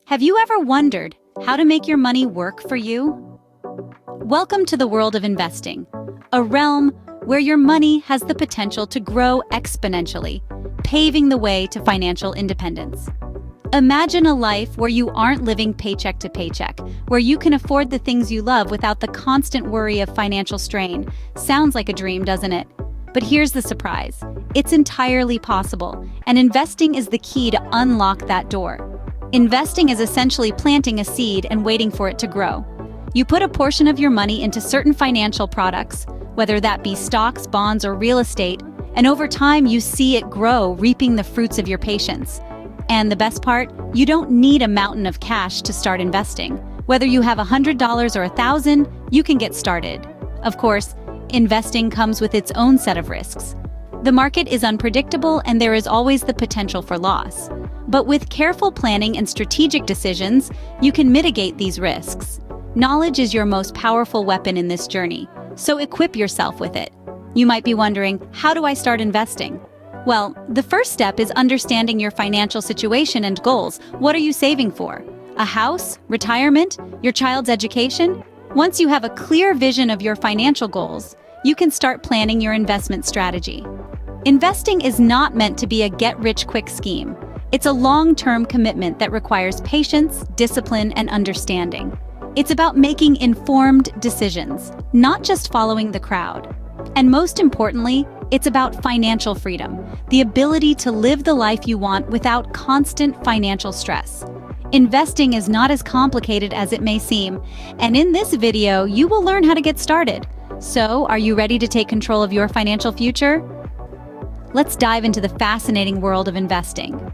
Have you ever wondered how to make your money work for you? Welcome to the world of investing, a realm where your money has the potential to grow exponentially, paving the way to financial independence. Imagine a life where you aren't living paycheck to paycheck, where you can afford the things you love without the constant worry of financial strain. Sounds like a dream, doesn't it? But here's the surprise. It's entirely possible, and investing is the key to unlock that door. Investing is essentially planting a seed and waiting for it to grow. You put a portion of your money into certain financial products, whether that be stocks, bonds, or real estate, and over time you see it grow, reaping the fruits of your patience. And the best part, you don't need a mountain of cash to start investing. Whether you have $100 or $1,000, you can get started. Of course, investing comes with its own set of risks. The market is unpredictable and there is always the potential for loss. But with careful planning and strategic decisions, you can mitigate these risks. Knowledge is your most powerful weapon in this journey, so equip yourself with it. You might be wondering, how do I start investing? Well, the first step is understanding your financial situation and goals. What are you saving for? A house? Retirement? Your child's education? Once you have a clear vision of your financial goals, you can start planning your investment strategy. Investing is not meant to be a get-rich-quick scheme. It's a long-term commitment that requires patience, discipline, and understanding. It's about making informed decisions, not just following the crowd. And most importantly, it's about financial freedom, the ability to live the life you want without constant financial stress. Investing is not as complicated as it may seem, and in this video, you will learn how to get started. So, are you ready to take control of your financial future? Let's dive into the fascinating world of investing.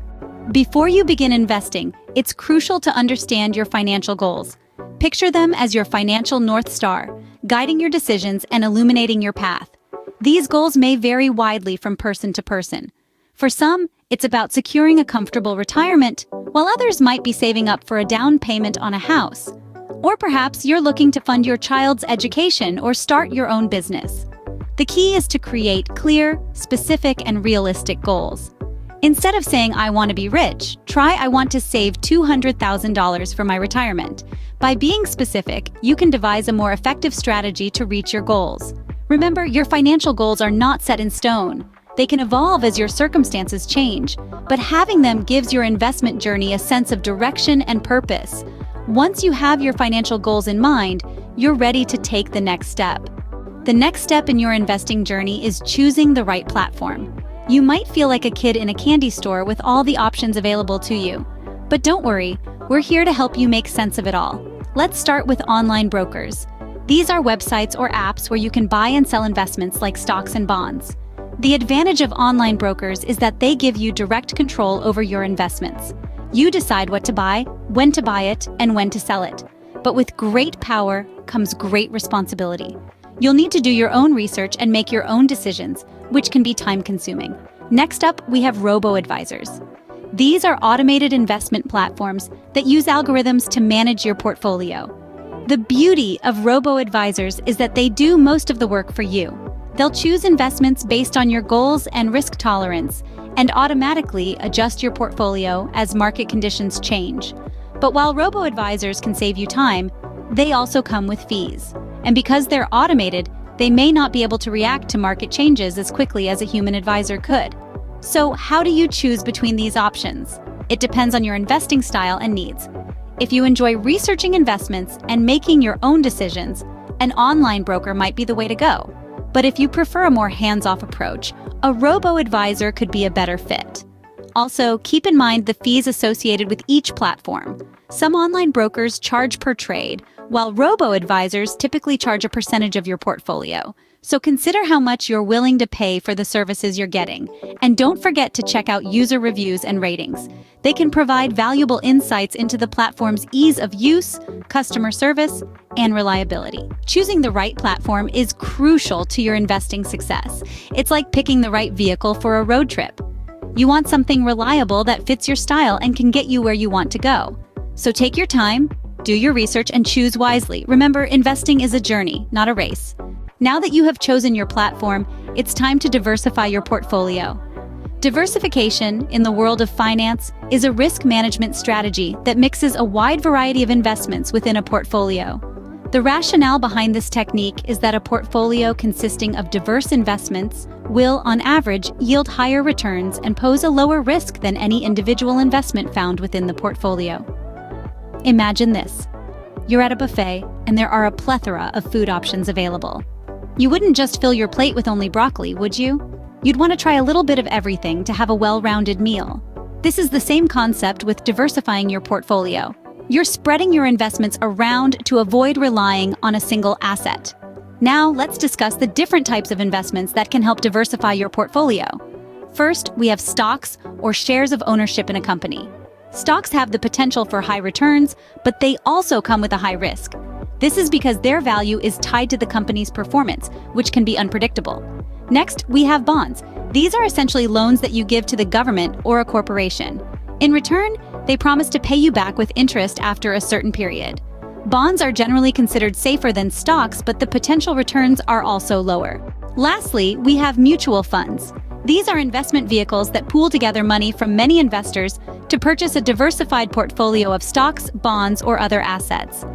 Before you begin investing, it's crucial to understand your financial goals. Picture them as your financial North Star, guiding your decisions and illuminating your path. These goals may vary widely from person to person. For some, it's about securing a comfortable retirement, while others might be saving up for a down payment on a house. Or perhaps you're looking to fund your child's education or start your own business. The key is to create clear, specific, and realistic goals. Instead of saying, I want to be rich, try, I want to save $200,000 for my retirement. By being specific, you can devise a more effective strategy to reach your goals. Remember, your financial goals are not set in stone. They can evolve as your circumstances change, but having them gives your investment journey a sense of direction and purpose. Once you have your financial goals in mind, you're ready to take the next step. The next step in your investing journey is choosing the right platform. You might feel like a kid in a candy store with all the options available to you. But don't worry, we're here to help you make sense of it all. Let's start with online brokers. These are websites or apps where you can buy and sell investments like stocks and bonds. The advantage of online brokers is that they give you direct control over your investments. You decide what to buy, when to buy it, and when to sell it. But with great power comes great responsibility. You'll need to do your own research and make your own decisions, which can be time-consuming. Next up, we have robo-advisors. These are automated investment platforms that use algorithms to manage your portfolio. The beauty of robo-advisors is that they do most of the work for you. They'll choose investments based on your goals and risk tolerance and automatically adjust your portfolio as market conditions change. But while robo-advisors can save you time, they also come with fees. And because they're automated, they may not be able to react to market changes as quickly as a human advisor could. So how do you choose between these options? It depends on your investing style and needs. If you enjoy researching investments and making your own decisions, an online broker might be the way to go. But if you prefer a more hands-off approach, a robo-advisor could be a better fit. Also, keep in mind the fees associated with each platform. Some online brokers charge per trade, while robo-advisors typically charge a percentage of your portfolio. So consider how much you're willing to pay for the services you're getting. And don't forget to check out user reviews and ratings. They can provide valuable insights into the platform's ease of use, customer service, and reliability. Choosing the right platform is crucial to your investing success. It's like picking the right vehicle for a road trip. You want something reliable that fits your style and can get you where you want to go. So take your time, do your research, and choose wisely. Remember, investing is a journey, not a race. Now that you have chosen your platform, it's time to diversify your portfolio. Diversification in the world of finance is a risk management strategy that mixes a wide variety of investments within a portfolio. The rationale behind this technique is that a portfolio consisting of diverse investments will, on average, yield higher returns and pose a lower risk than any individual investment found within the portfolio. Imagine this. You're at a buffet, and there are a plethora of food options available. You wouldn't just fill your plate with only broccoli, would you? You'd want to try a little bit of everything to have a well-rounded meal. This is the same concept with diversifying your portfolio. You're spreading your investments around to avoid relying on a single asset. Now, let's discuss the different types of investments that can help diversify your portfolio. First, we have stocks or shares of ownership in a company. Stocks have the potential for high returns, but they also come with a high risk. This is because their value is tied to the company's performance, which can be unpredictable. Next, we have bonds. These are essentially loans that you give to the government or a corporation. In return, they promise to pay you back with interest after a certain period. Bonds are generally considered safer than stocks, but the potential returns are also lower. Lastly, we have mutual funds. These are investment vehicles that pool together money from many investors to purchase a diversified portfolio of stocks, bonds, or other assets.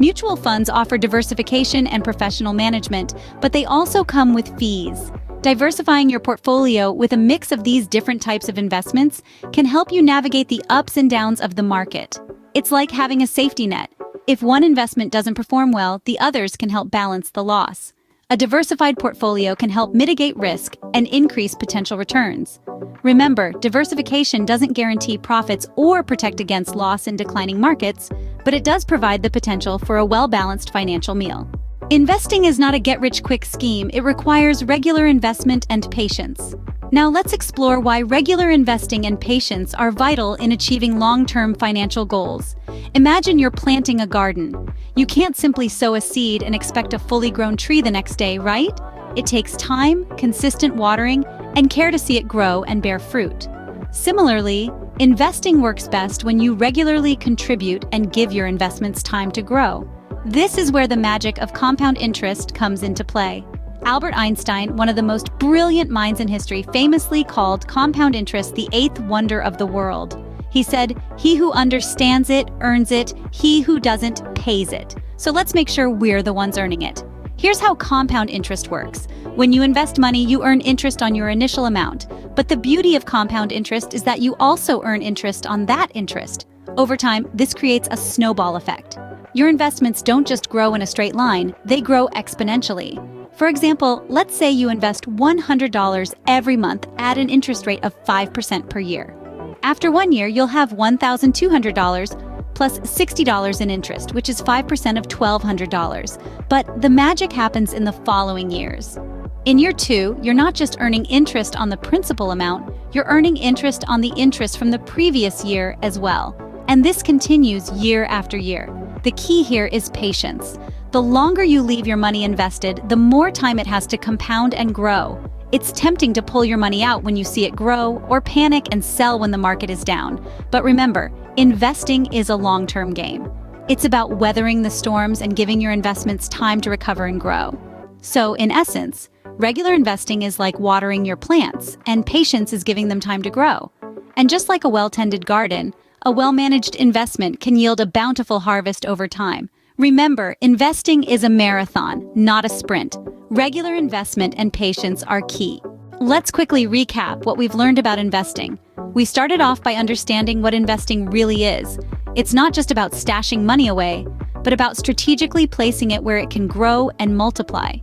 Mutual funds offer diversification and professional management, but they also come with fees. Diversifying your portfolio with a mix of these different types of investments can help you navigate the ups and downs of the market. It's like having a safety net. If one investment doesn't perform well, the others can help balance the loss. A diversified portfolio can help mitigate risk and increase potential returns. Remember, diversification doesn't guarantee profits or protect against loss in declining markets, but it does provide the potential for a well-balanced financial meal. Investing is not a get-rich-quick scheme. It requires regular investment and patience. Now let's explore why regular investing and patience are vital in achieving long-term financial goals. Imagine you're planting a garden. You can't simply sow a seed and expect a fully grown tree the next day, right? It takes time, consistent watering, and care to see it grow and bear fruit. Similarly, investing works best when you regularly contribute and give your investments time to grow. This is where the magic of compound interest comes into play. Albert Einstein, one of the most brilliant minds in history, famously called compound interest the eighth wonder of the world. He said, "He who understands it, earns it. He who doesn't, pays it." So let's make sure we're the ones earning it. Here's how compound interest works. When you invest money, you earn interest on your initial amount. But the beauty of compound interest is that you also earn interest on that interest. Over time, this creates a snowball effect. Your investments don't just grow in a straight line, they grow exponentially. For example, let's say you invest $100 every month at an interest rate of 5% per year. After 1 year, you'll have $1,200 plus $60 in interest, which is 5% of $1,200. But the magic happens in the following years. In year 2, you're not just earning interest on the principal amount, you're earning interest on the interest from the previous year as well. And this continues year after year. The key here is patience. The longer you leave your money invested, the more time it has to compound and grow. It's tempting to pull your money out when you see it grow, or panic and sell when the market is down. But remember, investing is a long-term game. It's about weathering the storms and giving your investments time to recover and grow. So, in essence, regular investing is like watering your plants, and patience is giving them time to grow. And just like a well-tended garden, a well-managed investment can yield a bountiful harvest over time. Remember, investing is a marathon, not a sprint. Regular investment and patience are key. Let's quickly recap what we've learned about investing. We started off by understanding what investing really is. It's not just about stashing money away, but about strategically placing it where it can grow and multiply.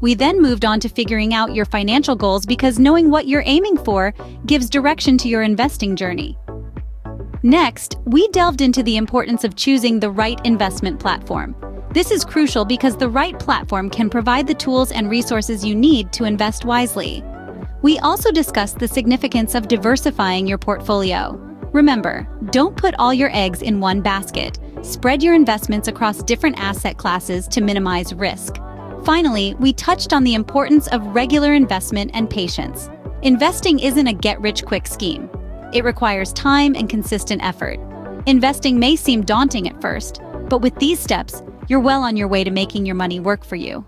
We then moved on to figuring out your financial goals because knowing what you're aiming for gives direction to your investing journey. Next, we delved into the importance of choosing the right investment platform. This is crucial because the right platform can provide the tools and resources you need to invest wisely. We also discussed the significance of diversifying your portfolio. Remember, don't put all your eggs in one basket. Spread your investments across different asset classes to minimize risk. Finally, we touched on the importance of regular investment and patience. Investing isn't a get-rich-quick scheme. It requires time and consistent effort. Investing may seem daunting at first, but with these steps, you're well on your way to making your money work for you.